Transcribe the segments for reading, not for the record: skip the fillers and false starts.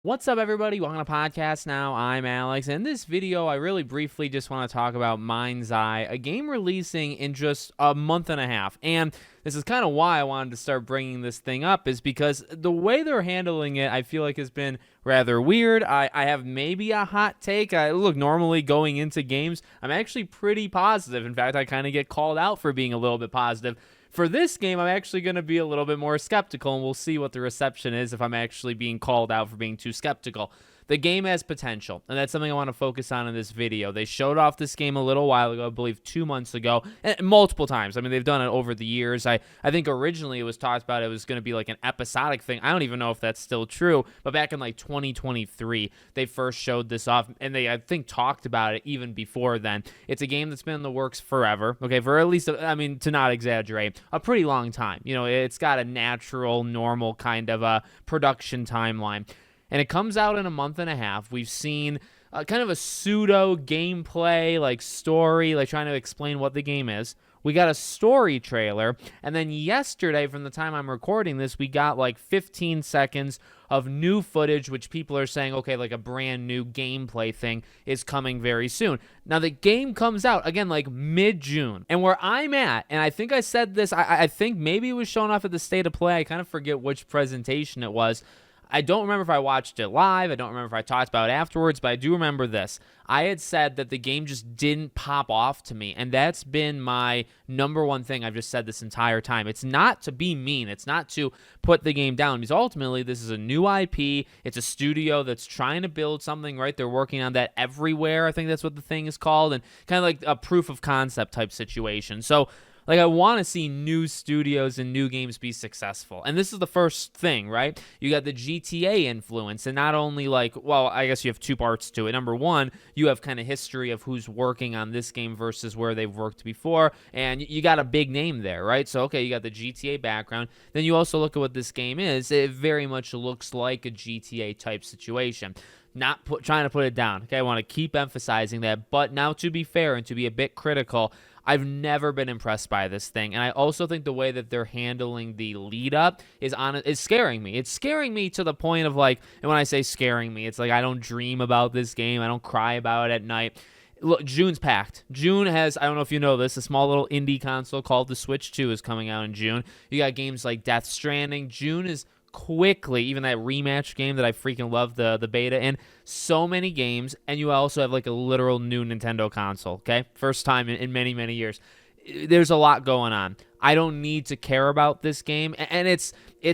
What's up, everybody? Welcome to podcast now. I'm Alex. In this video, I really briefly just want to talk about Mindseye, a game releasing in just a month and a half. And this is kind of why I wanted to start bringing this thing up, is because the way they're handling it, I feel like has been rather weird. I have maybe a hot take. Look, normally going into games, I'm actually pretty positive. In fact, I kind of get called out for being a little bit positive. For this game, I'm actually going to be a little bit more skeptical, and we'll see what the reception is if I'm actually being called out for being too skeptical. The game has potential, and that's something I want to focus on in this video. They showed off this game a little while ago, I believe 2 months ago, and multiple times. I mean, they've done it over the years. I think originally it was talked about it was going to be like an episodic thing. I don't even know if that's still true, but back in like 2023, they first showed this off, and they, I think, talked about it even before then. It's a game that's been in the works forever, okay, for at least, I mean, to not exaggerate, a pretty long time. You know, it's got a natural, normal kind of a production timeline. And it comes out in a month and a half. We've seen kind of a pseudo gameplay, like story, like trying to explain what the game is. We got a story trailer. And then yesterday, from the time I'm recording this, we got like 15 seconds of new footage, which people are saying, okay, like a brand new gameplay thing is coming very soon. Now, the game comes out, again, like mid-June. And where I'm at, and I think I said this, I think maybe it was shown off at the State of Play. I kind of forget which presentation it was. I don't remember if I watched it live. I don't remember if I talked about it afterwards, but I do remember this. I had said that the game just didn't pop off to me, and that's been my number one thing I've just said this entire time. It's not to be mean. It's not to put the game down, because ultimately this is a new IP. It's a studio that's trying to build something, right? They're working on that everywhere. I think that's what the thing is called, and kind of like a proof of concept type situation. So, like, I want to see new studios and new games be successful. And this is the first thing, right? You got the GTA influence, and not only like, well, I guess you have two parts to it. Number one, you have kind of history of who's working on this game versus where they've worked before, and you got a big name there, right? So, okay, you got the GTA background. Then you also look at what this game is. It very much looks like a GTA type situation. Not trying to put it down, okay? I want to keep emphasizing that. But now, to be fair and to be a bit critical, I've never been impressed by this thing, and I also think the way that they're handling the lead up is scaring me. It's scaring me to the point of, like, and when I say scaring me, it's like I don't dream about this game. I don't cry about it at night. Look, June's packed. June has, I don't know if you know this, a small little indie console called the Switch 2 is coming out in June. You got games like Death Stranding. June is quickly, even that rematch game that I freaking love the beta in, so many games, and you also have like a literal new Nintendo console, okay? First time in many, many years. There's a lot going on. I don't need to care about this game, and it's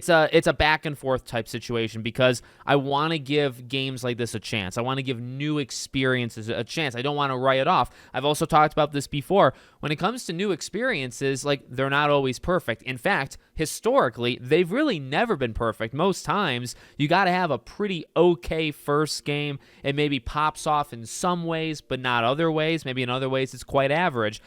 a back and forth type situation, because I want to give games like this a chance. I want to give new experiences a chance. I don't want to write it off. I've also talked about this before. When it comes to new experiences, like, they're not always perfect. In fact, historically, they've really never been perfect. Most times, you got to have a pretty okay first game. It maybe pops off in some ways, but not other ways. Maybe in other ways, it's quite average.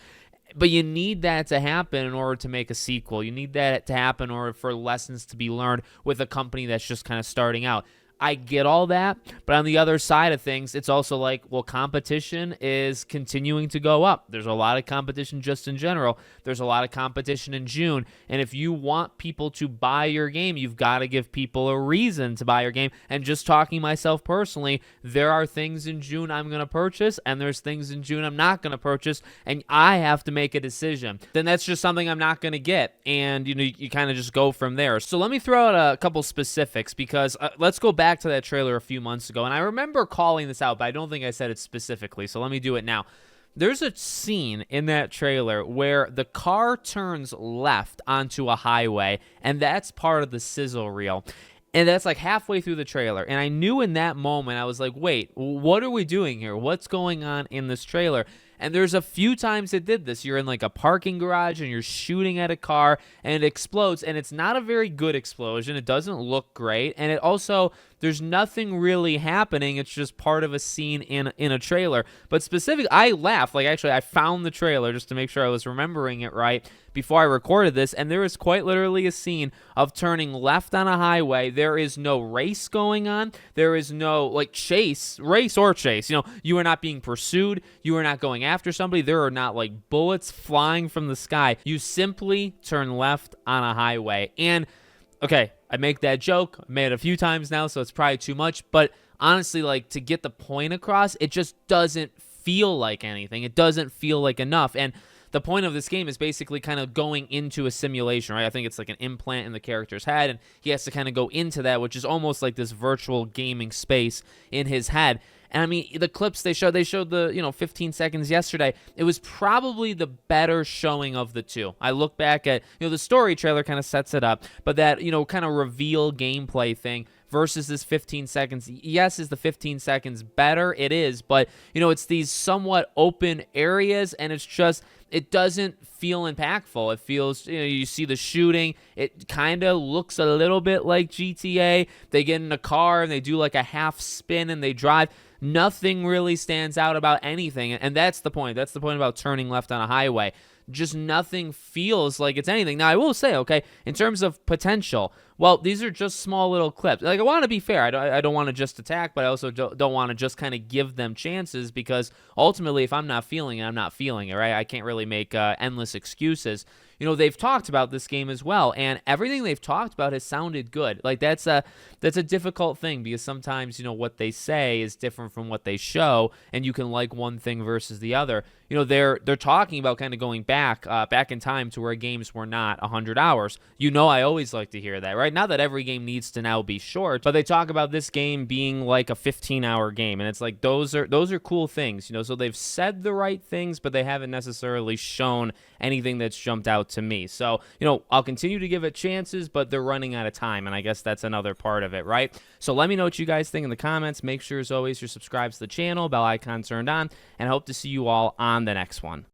But you need that to happen in order to make a sequel. You need that to happen in order for lessons to be learned with a company that's just kind of starting out. I get all that, but on the other side of things, it's also like, well, competition is continuing to go up. There's a lot of competition just in general. There's a lot of competition in June, and if you want people to buy your game, you've got to give people a reason to buy your game. And just talking myself personally, there are things in June I'm going to purchase, and there's things in June I'm not going to purchase, and I have to make a decision. Then that's just something I'm not going to get, and you kind of just go from there. So let me throw out a couple specifics, because let's go back to that trailer a few months ago, and I remember calling this out, but I don't think I said it specifically, so let me do it now. There's a scene in that trailer where the car turns left onto a highway, and that's part of the sizzle reel. And that's like halfway through the trailer. And I knew in that moment, I was like, wait, what are we doing here? What's going on in this trailer? And there's a few times it did this. You're in like a parking garage and you're shooting at a car and it explodes. And it's not a very good explosion. It doesn't look great. And it also, there's nothing really happening. It's just part of a scene in a trailer. But specifically, I laughed. Like, actually, I found the trailer just to make sure I was remembering it right before I recorded this, and there is quite literally a scene of turning left on a highway. There is no race going on. There is no, like, race or chase. You know, you are not being pursued. You are not going after somebody. There are not, like, bullets flying from the sky. You simply turn left on a highway. And, okay, I make that joke. I made it a few times now, so it's probably too much. But honestly, like, to get the point across, it just doesn't feel like anything. It doesn't feel like enough. And the point of this game is basically kind of going into a simulation, right? I think it's like an implant in the character's head, and he has to kind of go into that, which is almost like this virtual gaming space in his head. And I mean, the clips they showed the 15 seconds yesterday. It was probably the better showing of the two. I look back at, the story trailer kind of sets it up, but that, kind of reveal gameplay thing versus this 15 seconds. Yes, is the 15 seconds better? It is, but, it's these somewhat open areas, and it doesn't feel impactful. It feels, you see the shooting. It kind of looks a little bit like GTA. They get in a car and they do like a half spin and they drive. Nothing really stands out about anything, and that's the point. That's the point about turning left on a highway. Just nothing feels like it's anything. Now, I will say, okay, in terms of potential, well, these are just small little clips. Like, I want to be fair. I don't want to just attack, but I also don't want to just kind of give them chances, because ultimately, if I'm not feeling it, I'm not feeling it, right? I can't really make endless excuses. They've talked about this game as well, and everything they've talked about has sounded good. Like, that's a difficult thing, because sometimes, what they say is different from what they show, and you can like one thing versus the other. They're talking about kind of going back in time to where games were not 100 hours. I always like to hear that, right? Not that every game needs to now be short, but they talk about this game being like a 15-hour game, and it's like those are cool things, so they've said the right things, but they haven't necessarily shown anything that's jumped out to me. So, I'll continue to give it chances, but they're running out of time, and I guess that's another part of it, right? So let me know what you guys think in the comments. Make sure, as always, you're subscribed to the channel, bell icon turned on, and I hope to see you all on the next one.